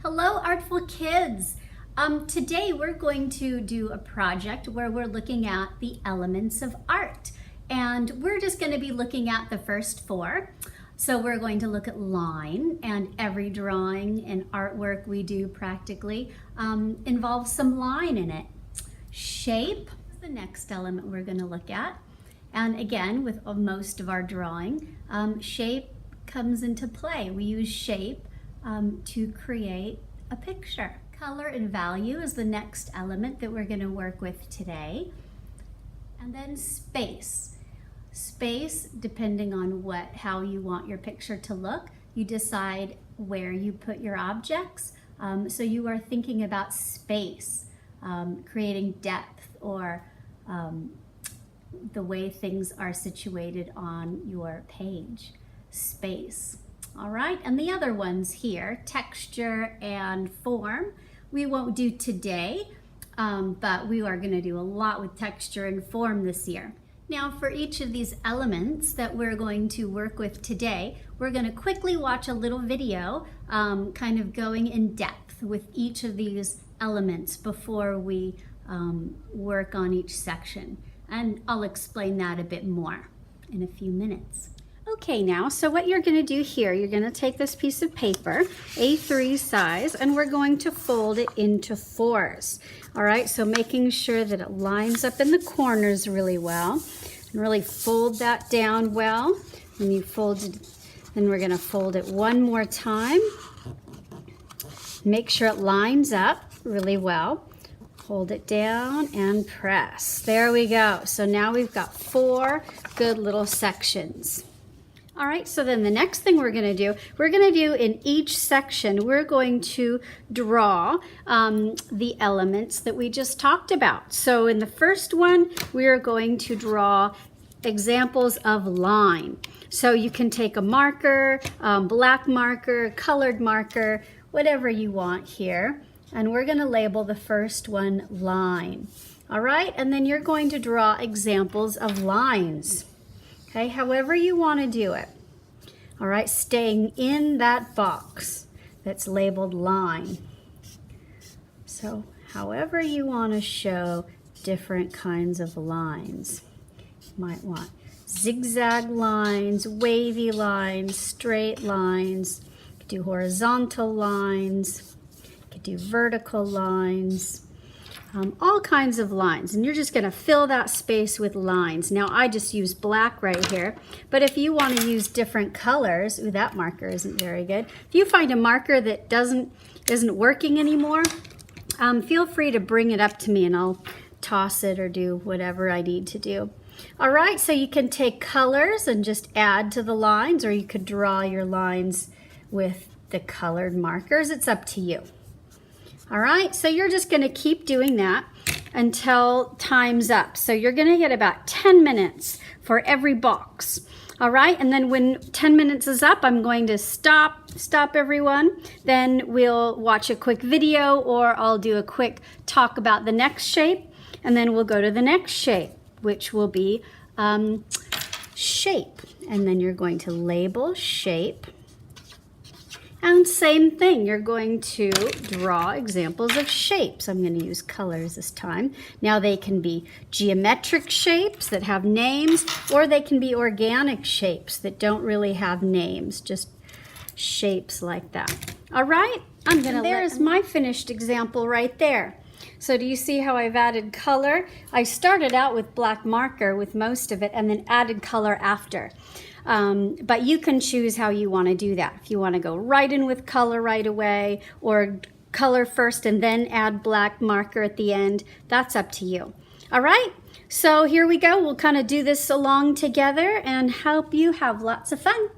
Hello, Artful Kids. Today we're going to do a project where we're looking at the elements of art. And we're just going to be looking at the first four. So we're going to look at line, and every drawing and artwork we do practically involves some line in it. Shape is the next element we're going to look at. And again, with most of our drawing, shape comes into play. We use shape to create a picture. Color and value is the next element that we're going to work with today. And then space. Space, depending on how you want your picture to look, you decide where you put your objects. So you are thinking about space, creating depth, or the way things are situated on your page. Space. All right, and the other ones here, texture and form, we won't do today, but we are going to do a lot with texture and form this year. Now, for each of these elements that we're going to work with today, we're going to quickly watch a little video kind of going in depth with each of these elements before we work on each section. And I'll explain that a bit more in a few minutes. Okay, now, so what you're going to do here, you're going to take this piece of paper, A3 size, and we're going to fold it into fours. All right, so making sure that it lines up in the corners really well, and really fold that down well. When you fold it, then we're going to fold it one more time. Make sure it lines up really well. Hold it down and press. There we go. So now we've got four good little sections. All right, so then the next thing we're going to do in each section, we're going to draw the elements that we just talked about. So in the first one, we are going to draw examples of line. So you can take a marker, black marker, colored marker, whatever you want here. And we're going to label the first one line. All right, and then you're going to draw examples of lines. Okay, however you want to do it. All right, staying in that box that's labeled line. So however you want to show different kinds of lines. You might want zigzag lines, wavy lines, straight lines. You could do horizontal lines. You could do vertical lines. All kinds of lines, and you're just going to fill that space with lines. Now I just use black right here, but if you want to use different colors, ooh, that marker isn't very good. If you find a marker that isn't working anymore, feel free to bring it up to me and I'll toss it or do whatever I need to do. All right, so you can take colors and just add to the lines, or you could draw your lines with the colored markers. It's up to you. All right, so you're just going to keep doing that until time's up. So you're going to get about 10 minutes for every box. All right, and then when 10 minutes is up, I'm going to stop everyone. Then we'll watch a quick video, or I'll do a quick talk about the next shape, and then we'll go to the next shape, which will be shape. And then you're going to label shape. And same thing, you're going to draw examples of shapes. I'm going to use colors this time. Now they can be geometric shapes that have names, or they can be organic shapes that don't really have names, just shapes like that. All right, there's my finished example right there. So do you see how I've added color? I started out with black marker with most of it and then added color after. But you can choose how you want to do that. If you want to go right in with color right away, or color first and then add black marker at the end, that's up to you. All right, so here we go. We'll kind of do this along together and help you have lots of fun.